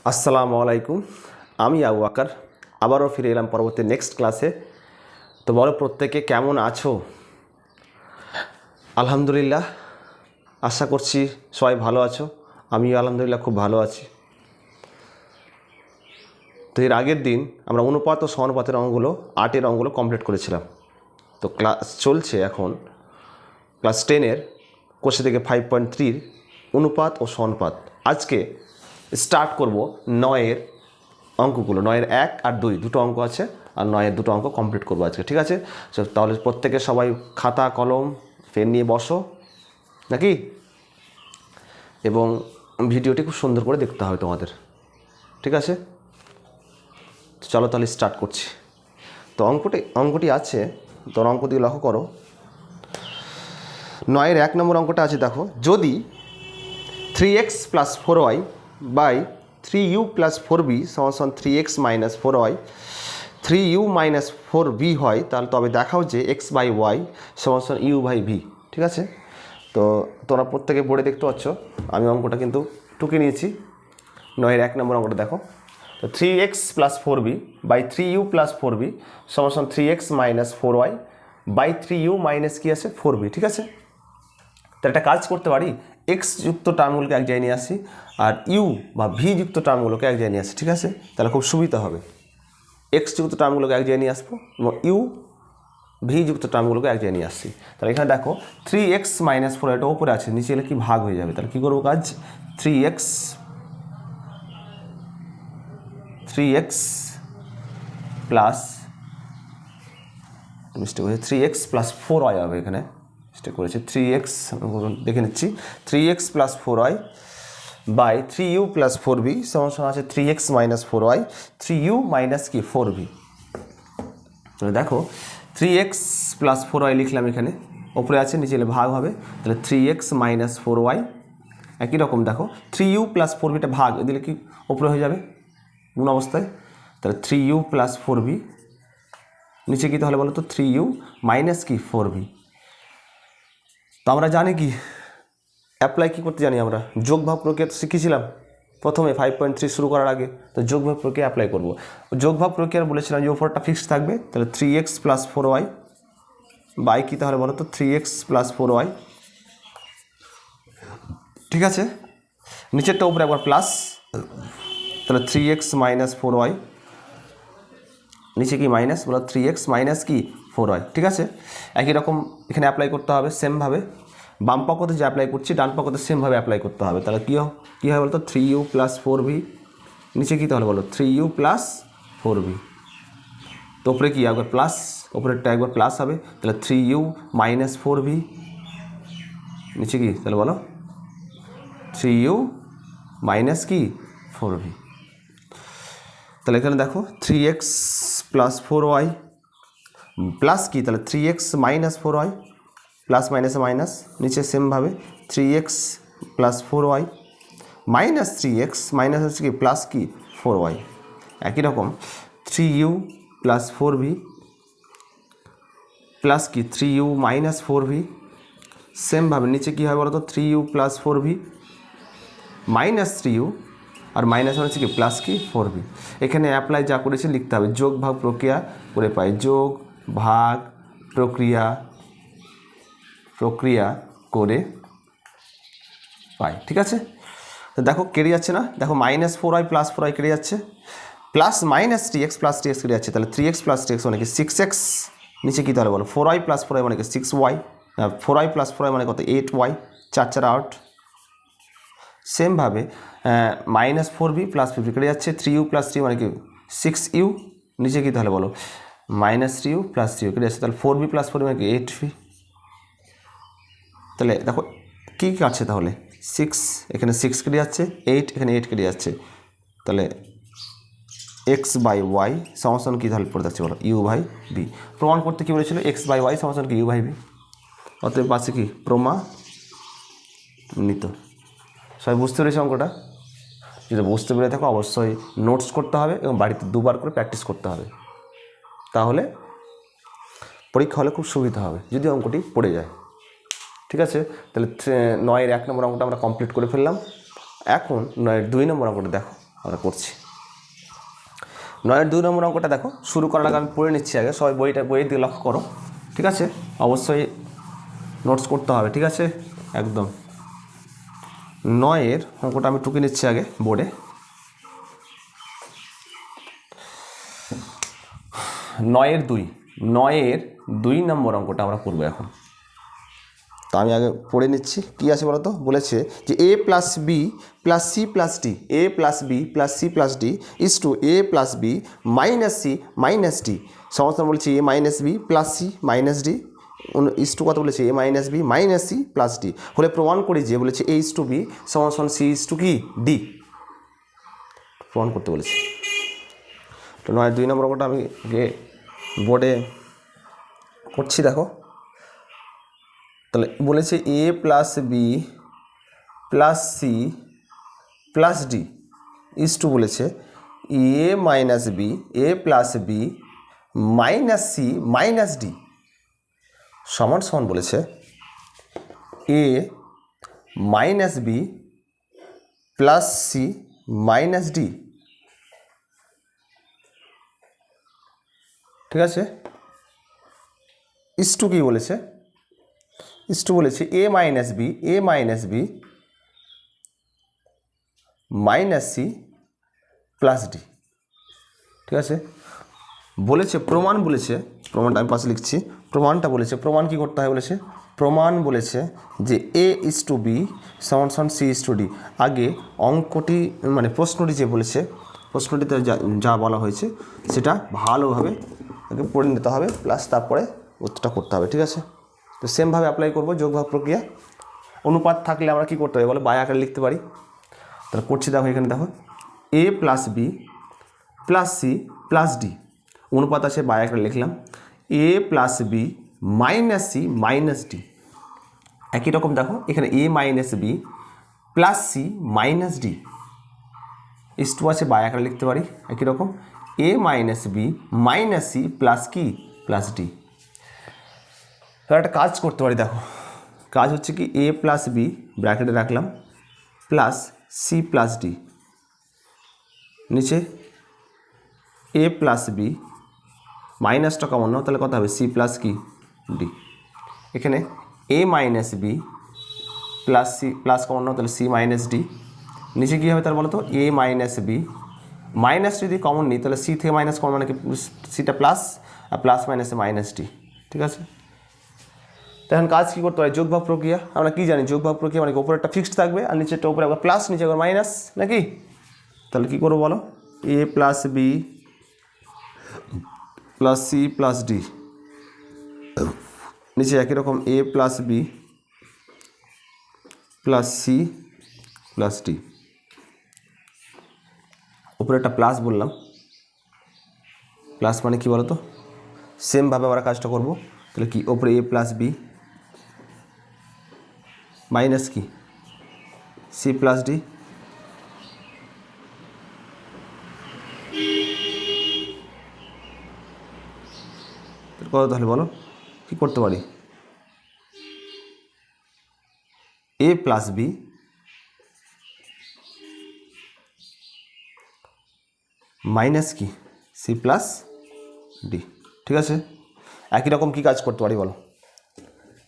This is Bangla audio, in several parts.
আসসালামু আলাইকুম, আমি আবু বকর আবারও ফিরে এলাম পরবর্তী নেক্সট ক্লাসে। তো বলো প্রত্যেকে কেমন আছো? আলহামদুলিল্লাহ, আশা করছি সবাই ভালো আছো। আমিও আলহামদুলিল্লাহ খুব ভালো আছি। তো এর আগের দিন আমরা অনুপাত ও সমানুপাতের অঙ্কগুলো 8-এর অঙ্কগুলো কমপ্লিট করেছিলাম। তো ক্লাস চলছে এখন ক্লাস 10-এর কোশ্চেন থেকে 5.3 অনুপাত ও সমানুপাত। আজকে স্টার্ট করব 9-এর অঙ্কগুলো। 9-এর 1 আর 2 দুটো অঙ্ক আছে, আর 9-এর দুটো অঙ্ক কমপ্লিট করবো আজকে, ঠিক আছে? তাহলে প্রত্যেকে সবাই খাতা কলম পেন নিয়ে বসো নাকি, এবং ভিডিওটি খুব সুন্দর করে দেখতে হবে তোমাদের, ঠিক আছে? চলো তাহলে স্টার্ট করছি। তো অঙ্কটি আছে, তোর অঙ্ক দিয়ে লক্ষ্য করো। 9-এর 1 নম্বর অঙ্কটা আছে, দেখো, যদি 3x + 4y by 3u + 4b = 3x - 4y 3u - 4b হয়, তাহলে তবে দেখাও যে x/y = u/v, ঠিক আছে? তো তোমরা প্রত্যেকে পড়ে দেখতে পাচ্ছ, আমি অঙ্কটা কিন্তু টুকে নিয়েছি। 9-এর 1 নম্বর অঙ্কটা দেখো। তো 3x + 4b by 3u + 4b = 3x - 4y by 3u - কি আছে 4b, ঠিক আছে? তো একটা কাজ করতে পারি, এক্স যুক্ত টার্মগুলোকে এক জায়গায় নিয়ে আসি, আর ইউ বা ভি যুক্ত টার্মগুলোকে এক জায়গায় নিয়ে আসি, ঠিক আছে? তাহলে খুব সুবিধা হবে। এক্স যুক্ত টার্মগুলোকে এক জায়গায় নিয়ে আসবো এবং ইউ ভি যুক্ত টার্মগুলোকে এক জায়গায় নিয়ে আসছি। তাহলে এখানে দেখো 3x - 4, এটা ওপরে আছে, নিচে এলে কি ভাগ হয়ে যাবে। তাহলে কী করবো কাজ, 3x প্লাস মিস্টেক হয়েছে 3x + 4y হবে, এখানে মিস্টেক করেছে। 3x দেখে নিচ্ছি, 3x + 4y by 3u + 4b সমান আছে 3x - 4y 3u - কি 4b। তাহলে দেখো 3x + 4y লিখলাম, এখানে ওপরে আছে, নিচে এলে ভাগ হবে। তাহলে 3x - 4y একই রকম, দেখো 3u + 4bটা ভাগ দিলে কি ওপরে হয়ে যাবে গুণ অবস্থায়। তাহলে 3u + 4b নিচে কী তাহলে বলো তো 3u - কি 4b। তো আমরা জানি কি অ্যাপ্লাই কী করতে জানি, আমরা যোগভাগ প্রক্রিয়া তো শিখেছিলাম প্রথমে 5.3 শুরু করার আগে। তো যোগভাগ প্রক্রিয়া অ্যাপ্লাই করব। যোগভাগ প্রক্রিয়া বলেছিলাম যে ওপরটা ফিক্সড থাকবে। তাহলে 3x + 4y বাই কী তাহলে বলো তো 3x + 4y, ঠিক আছে? নিচেরটা উপরে একবার প্লাস, তাহলে 3x - 4y নিচে কি মাইনাস, বলো 3x - কি 4y, ঠিক আছে? একই রকম এখানে অ্যাপ্লাই করতে হবে সেমভাবে। বাম পক্ষতে যে অ্যাপ্লাই করছি ডান পক্ষতে সেমভাবে অ্যাপ্লাই করতে হবে। তাহলে কী হয় বলতো 3u + 4b নিচে কী তাহলে বলো 3u + 4b। তো ওপরে কি একবার প্লাস, ওপরেরটা একবার প্লাস হবে। তাহলে 3u - 4b নিচে কি তাহলে বলো 3u - কি 4b। তাহলে এখানে দেখো 3x + 4y প্লাস কি, তাহলে 3x - 4y প্লাস মাইনাসে মাইনাস, নিচে সেমভাবে 3x + 4y minus 3x minus হচ্ছে কি প্লাস কি 4y। একই রকম 3u + 4v প্লাস কি 3u - 4v সেমভাবে নিচে কী হয় বলো তো 3u + 4v মাইনাস 3u, আর মাইনাস হচ্ছে কি প্লাস কি 4v। এখানে অ্যাপ্লাই যা করেছে লিখতে হবে, যোগ ভাগ প্রক্রিয়া করে পাই, যোগ ভাগ প্রক্রিয়া করে পাই, ঠিক আছে? তো দেখো কেটে যাচ্ছে না, দেখো -4y + 4y কেটে যাচ্ছে, প্লাস -3x + 3x কেটে যাচ্ছে। তাহলে 3x + 3x মানে কি 6x, নিচে কী তাহলে বলো 4y + 4y মানে কি 6y, 4y + 4y মানে কত 8y, 4 4 8। সেমভাবে -4b + 50 কেটে যাচ্ছে, 3u + 3 মানে কি 6u, নিচে কী তাহলে বলো -3u + 3u কেটে যাচ্ছে। তাহলে 4b + 4b মানে কি 8v। তাহলে দেখো কী আছে, তাহলে 6 এখানে 6 কেটে যাচ্ছে, 8 এখানে 8 কেটে যাচ্ছে। তাহলে x/y সমান কী তাহলে পড়ে যাচ্ছে বলো u/v। প্রমাণ করতে কী বলেছিল, x/y সমান কি u/v। অতএব পাশে কি প্রমাণিত। সবাই বুঝতে পেরেছি অঙ্কটা? যদি বুঝতে পেরে থাকো অবশ্যই নোটস করতে হবে এবং বাড়িতে 2বার করে প্র্যাকটিস করতে হবে, তাহলে পরীক্ষা হলে খুব সুবিধা হবে যদি অঙ্কটি পড়ে যায়, ঠিক আছে? তাহলে 9-এর 1 নম্বর অঙ্কটা আমরা কমপ্লিট করে ফেললাম। এখন 9-এর 2 নম্বর অঙ্কটা দেখো। আমরা করছি। 9-এর 2 নম্বর অঙ্কটা দেখো, শুরু করার আগে আমি পড়ে নিচ্ছি আগে, সবাই বইয়ের দিকে লক্ষ্য করো, ঠিক আছে? অবশ্যই নোটস করতে হবে, ঠিক আছে? একদম 9-এর অঙ্কটা আমি টুকে নিচ্ছি আগে বোর্ডে। 9-এর 2 নম্বর অঙ্কটা আমরা করবো এখন। তো আমি আগে পড়ে নিচ্ছি, কী আছে বলো তো? বলেছে যে a plus B plus C plus D, a plus B plus C plus D is to a plus B minus C minus D. সমস্ত বলছি a minus B plus C minus D is to কত বলেছে? a minus B minus C plus D হলে প্রমাণ করি যে বলেছে a ইজ টু বি সমান সমান সি ইজ টু কি ডি, প্রমাণ করতে বলেছে। তো 9-এর 2 নম্বর অঙ্কটা আমি বোর্ডে করছি, দেখো। তাহলে বলেছে A plus B plus C plus D is to বলেছে A minus B, A plus B minus C minus D সমান সমান বলেছে A minus B plus C minus D, ঠিক আছে? ইজ টু কি বলেছে? ইজ টু বলেছে A minus B minus C plus D, ঠিক আছে? বলেছে প্রমাণ, বলেছে প্রমাণটা আমি পাশে লিখছি। প্রমাণটা বলেছে, প্রমাণ কি করতে হয় বলেছে? প্রমাণ বলেছে যে এ ইজ টু বি সমান সমান সি ইজ টু ডি। আগে অঙ্কটি মানে প্রশ্নটি যে বলেছে, প্রশ্নটিতে যা বলা হয়েছে সেটা ভালোভাবে আগে পড়ে নিতে হবে, প্লাস তারপরে উত্তরটা করতে হবে, ঠিক আছে? তো সেমভাবে অ্যাপ্লাই করবো যোগভাগ প্রক্রিয়া। অনুপাত থাকলে আমরা কী করতে হবে বলো? বাই আকারে লিখতে পারি। তাহলে করছি, দেখো এখানে দেখো A plus B plus C plus D, অনুপাত আছে বাই আকারে লিখলাম A plus B minus C minus D. একই রকম দেখো এখানে A minus B plus C minus D is to আছে বাই আকারে লিখতে পারি। একই রকম A minus B minus C plus কি প্লাস ডি। এবার একটা কাজ করতে পারি, দেখো কাজ হচ্ছে কি এ প্লাস বি ব্র্যাকেটে রাখলাম প্লাস সি প্লাস ডি, নিচে এ প্লাস বি মাইনাসটা কমন নাও, তাহলে কত হবে? সি প্লাস কি ডি। এখানে A minus B plus C plus common নাও, তাহলে সি মাইনাস ডি। নিচে কী হবে তার বলো তো? এ মাইনাস বি মাইনাস যদি কমন নিই তাহলে সি থেকে মাইনাস কমন মানে কি সিটা প্লাস, আর প্লাস মাইনাসে মাইনাস ডি, ঠিক আছে? তখন কাজ কী করতে হয়? যোগভাগ প্রক্রিয়া। আমরা কী জানি? যোগভাগ প্রক্রিয়া মানে উপরেরটা ফিক্সড থাকবে আর নিচেরটা উপরে একবার প্লাস নিচে একবার মাইনাস, নাকি? তাহলে কী করবো বলো? A plus B plus C plus D, নিচে একই রকম A plus B plus C plus D, উপরে একটা প্লাস বললাম। প্লাস মানে কি বলো তো? সেমভাবে আমরা কাজটা করবো। তাহলে কি ওপরে এ প্লাস বি মাইনাস কি সি প্লাস ডি, কত তাহলে বলো কি করতে পারি? এ প্লাস বি মাইনাস কি সি প্লাস ডি, ঠিক আছে? একই রকম কী কাজ করতে পারি বলো?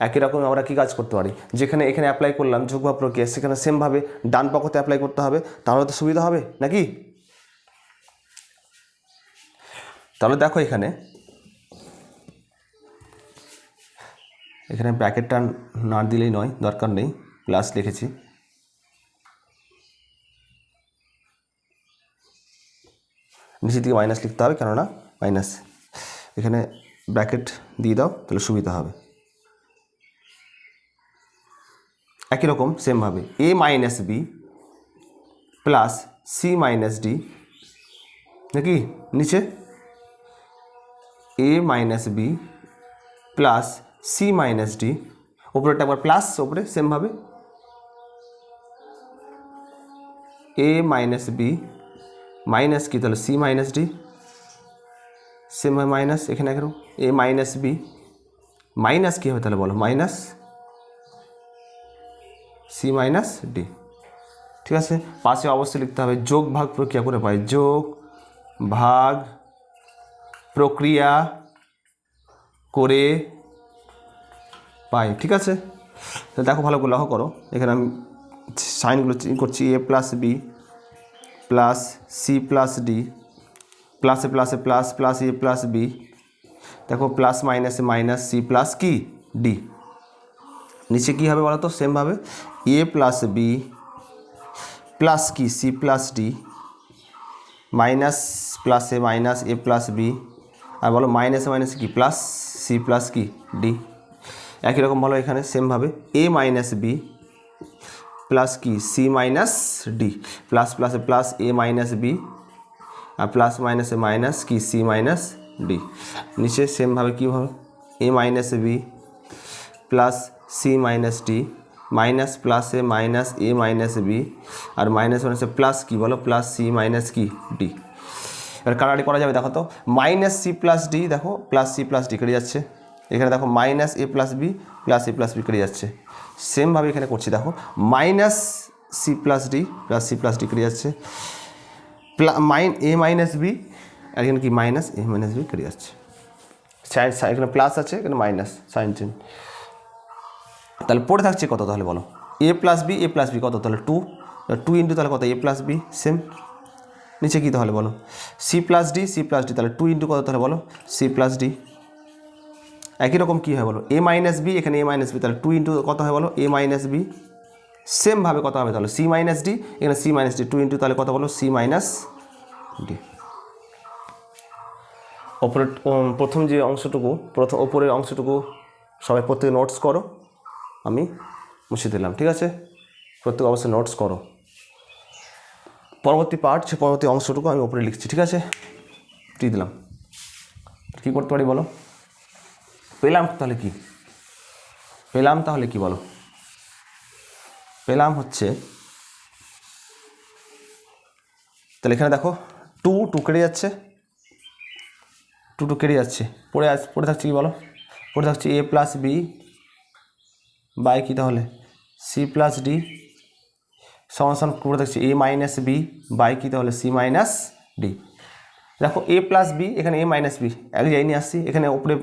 একই রকম আমরা কী কাজ করতে পারি? যেখানে এখানে অ্যাপ্লাই করলাম যোগভাগ প্রক্রিয়া, সেখানে সেমভাবে ডান পক্ষতে অ্যাপ্লাই করতে হবে, তাহলে তো সুবিধা হবে, নাকি? তাহলে দেখো এখানে ব্র্যাকেটটা না দিলেই নয়, দরকার নেই, প্লাস লিখেছি। নিচের দিকে মাইনাস লিখতে হবে, কেননা মাইনাস এখানে ব্র্যাকেট দিয়ে দাও, তাহলে সুবিধা হবে। একই রকম সেমভাবে A minus B plus C minus D, নাকি? নিচে A minus B plus C minus D, ওপরেটা একবার প্লাস, ওপরে সেমভাবে এ মাইনাস বি মাইনাস কি তাহলে সি মাইনাস ডি, সেমভাবে মাইনাস এখানে একরকম এ মাইনাস বি মাইনাস কী হবে তাহলে বলো? মাইনাস সি মাইনাস ডি, ঠিক আছে, পাশে অবশ্যই লিখতে হবে যোগ ভাগ প্রক্রিয়া করে পাই, যোগ ভাগ প্রক্রিয়া করে পাই। ঠিক আছে, তো দেখো ভালো করে লক্ষ্য করো, এখানে আমি সাইনগুলো চেঞ্জ করছি, A plus B plus C plus D, প্লাসে প্লাসে plus plus A plus B, দেখো প্লাস মাইনাসে মাইনাস সি প্লাস কি ডি। নিচে কী হবে বলো তো, সেমভাবে এ প্লাস বি প্লাস কি সি প্লাস ডি, মাইনাস প্লাসে মাইনাস এ প্লাস বি, আর বলো মাইনাসে মাইনাসে কি প্লাস সি প্লাস কি ডি। একই রকম বলো এখানে সেমভাবে এ মাইনাস বি প্লাস কি সি মাইনাস ডি, প্লাস প্লাসে প্লাস এ মাইনাস বি আর প্লাস মাইনাসে মাইনাস কি সি মাইনাস ডি। নিচে সেমভাবে কী হবে A minus B plus C minus D, minus প্লাসে মাইনাস এ মাইনাস বি আর মাইনাস মাইনাসে প্লাস কি বলো প্লাস সি মাইনাস কি ডি। এবার কাটাকাটি করা যাবে, দেখো তো মাইনাস সি প্লাস ডি, দেখো প্লাস সি প্লাস ডি কেটে যাচ্ছে, এখানে দেখো minus A plus B plus A plus B কেটে যাচ্ছে। সেমভাবে এখানে করছি, দেখো minus C plus D plus C plus D কেটে যাচ্ছে, এ মাইনাস বি আর এখানে কি মাইনাস এ মাইনাস বি কেটে যাচ্ছে। সাইন এখানে প্লাস আছে, এখানে মাইনাস সাইন চেঞ্জ। তাহলে পড়ে থাকছে কত তাহলে বলো, এ প্লাস বি কত তাহলে 2 ইন্টু তাহলে কত এ প্লাস বি সেম। নিচে কী তাহলে বলো সি প্লাস ডি তাহলে 2 ইন্টু কত তাহলে বলো সি প্লাস ডি। একই রকম কী হয় বলো এ মাইনাস বি, এখানে এ মাইনাস বি তাহলে 2 ইন্টু কত হয় বলো এ মাইনাস বি। সেমভাবে কত হবে তাহলে সি মাইনাস ডি, এখানে সি মাইনাস ডি 2 ইন্টু তাহলে কত বলো সি মাইনাস ডি। ওপরের প্রথম যে অংশটুকু ওপরের অংশটুকু সবাই প্রত্যেকে নোটস করো, আমি মুছে দিলাম। ঠিক আছে, প্রত্যেক অবশ্যই নোটস করো। পরবর্তী পার্ট সে পরবর্তী অংশটুকু আমি ওপরে লিখছি। ঠিক আছে, দিয়ে দিলাম। কী করতে পারি বলো, পেলাম তাহলে কি বলো, পেলাম হচ্ছে তাহলে এখানে দেখো 2 কেটে যাচ্ছে, 2 কেটে যাচ্ছে, পড়ে থাকছে কি বলো, পড়ে থাকছে এ প্লাস বি বাই কী তাহলে সি প্লাস ডি সমান পড়ে থাকছে এ মাইনাস বি বাই কী তাহলে সি মাইনাস ডি। দেখো এ প্লাস বি, এখানে এ মাইনাস বি এক জায়গায় নিয়ে আসছি, এখানে উপরে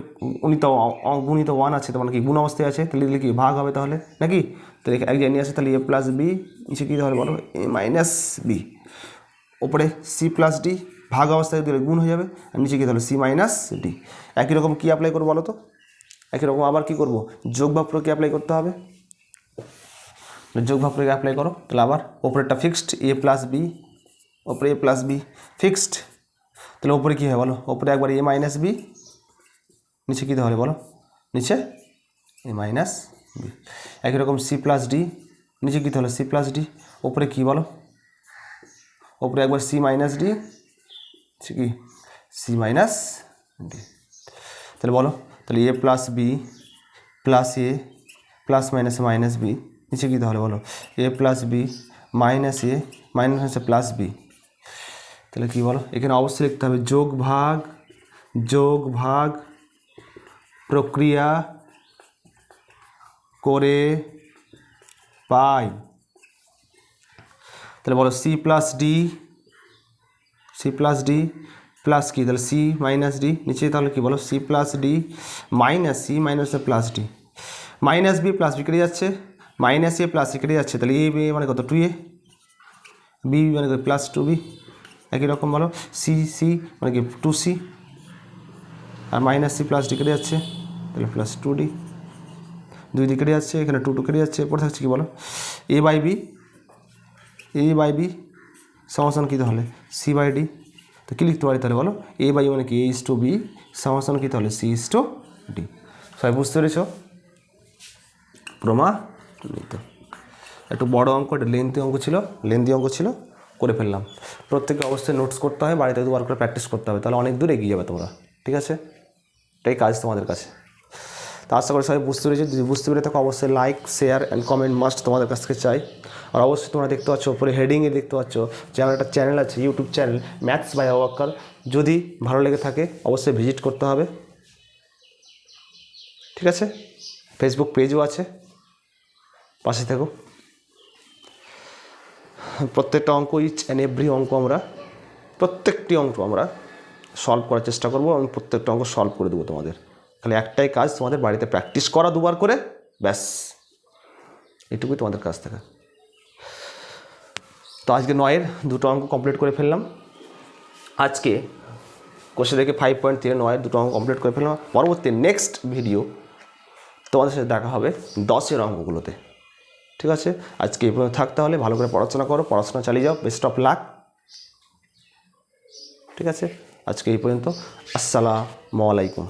গুণিত 1 আছে, তোমার কি গুণ অবস্থায় আছে, তাহলে দিলে কি ভাগ হবে তাহলে নাকি, তাহলে এক জায়গায় নিয়ে আসছে, তাহলে এ প্লাস বি নিচে কী তাহলে বলো এ মাইনাস বি, ওপরে সি প্লাস ডি ভাগ অবস্থায় দিলে গুণ হয়ে যাবে, আর নিচে কী তাহলে সি মাইনাস ডি। একই রকম কী অ্যাপ্লাই করবো বলো তো, একই রকম আবার কী করবো যোগ ভাগ প্রক্রিয়া অ্যাপ্লাই করতে হবে, যোগ ভাগ প্রক্রিয়া অ্যাপ্লাই করো। তাহলে আবার ওপরেরটা ফিক্সড এ প্লাস বি, ওপরে এ প্লাস বি ফিক্সড, তাহলে ওপরে কী হয় বলো ওপরে একবার এ মাইনাস বি, নিচে কী তাহলে বলো নিচে এ মাইনাস বি। একই রকম সি প্লাস ডি, নিচে কী তাহলে সি প্লাস ডি, ওপরে কী বলো ওপরে একবার সি মাইনাস ডি, কি সি মাইনাস ডি। তাহলে বলো তাহলে এ plus B plus A plus মাইনাসে মাইনাস বি, নিচে কী তাহলে বলো A plus B minus A minus হচ্ছে প্লাস বি। তাহলে কী বলো এখানে অবশ্যই লিখতে হবে যোগ ভাগ প্রক্রিয়া করে পাই। তাহলে বলো সি প্লাস ডি প্লাস কি তাহলে সি মাইনাস ডি, নিচে তাহলে কি বলো C plus D minus C minus plus D, minus B plus B কেটে যাচ্ছে, মাইনাস এ প্লাস সি কেটে যাচ্ছে, তাহলে এ বি মানে কত 2a, বি মানে প্লাস 2b। একই রকম বলো সি মানে কি 2c আর মাইনাস সি প্লাস ডি কেটে যাচ্ছে, তাহলে প্লাস 2d, 2 দিকে কেটে যাচ্ছে, এখানে 2 কেটে যাচ্ছে, এরপর থাকছে কি বলো এ বাই বি সমান কী তাহলে সি বাই ডি। তো কী লিখতে পারি তাহলে বলো এ বাই মানে কি এ ইস টু বি সমান কী তাহলে সি ইস টু ডি। সবাই বুঝতে পেরেছ প্রমাণিত। একটু বড় অঙ্ক, একটা লেন্থি অঙ্ক ছিল করে ফেললাম। প্রত্যেকে অবশ্যই নোটস করতে হবে, বাড়িতে দুবার করে প্র্যাকটিস করতে হবে, তাহলে অনেক দূর এগিয়ে যাবে তোমরা। ঠিক আছে, এটাই কাজ তোমাদের কাছে। তো আশা করি সবাই বুঝতে পেরেছি। যদি বুঝতে পেরে থাকো অবশ্যই like share and comment must তোমাদের কাছ থেকে চাই। আর অবশ্যই তোমরা দেখতে পাচ্ছ ওপরে হেডিংয়ে দেখতে পাচ্ছ যে আমার একটা চ্যানেল আছে, ইউটিউব চ্যানেল ম্যাথস বাই আওয়াক্কার। যদি ভালো লেগে থাকে অবশ্যই ভিজিট করতে হবে। ঠিক আছে, ফেসবুক পেজও আছে, পাশে থেকো। প্রত্যেকটা অঙ্ক ইচ অ্যান্ড এভরি অঙ্ক প্রত্যেকটি অঙ্ক আমরা সলভ করার চেষ্টা করবো এবং প্রত্যেকটা অঙ্ক সলভ করে দেবো তোমাদের। খালি একটাই কাজ, তোমাদের বাড়িতে প্র্যাকটিস করা 2বার করে, ব্যাস এটুকুই তোমাদের কাজ থাকে। তো আজকে 9-এর 2টো অঙ্ক কমপ্লিট করে ফেললাম। আজকে কোষে দেখে 5.3 9-এর 2টো অঙ্ক কমপ্লিট করে ফেললাম। পরবর্তী নেক্সট ভিডিও তোমাদের সাথে দেখা হবে 10-এর অঙ্কগুলোতে। ঠিক আছে, আজকে এই পর্যন্ত থাকতে হলে ভালো করে পড়াশোনা করো, পড়াশোনা চালিয়ে যাও, বেস্ট অফ লাক। ঠিক আছে, আজকে এই পর্যন্ত। আসসালামু আলাইকুম।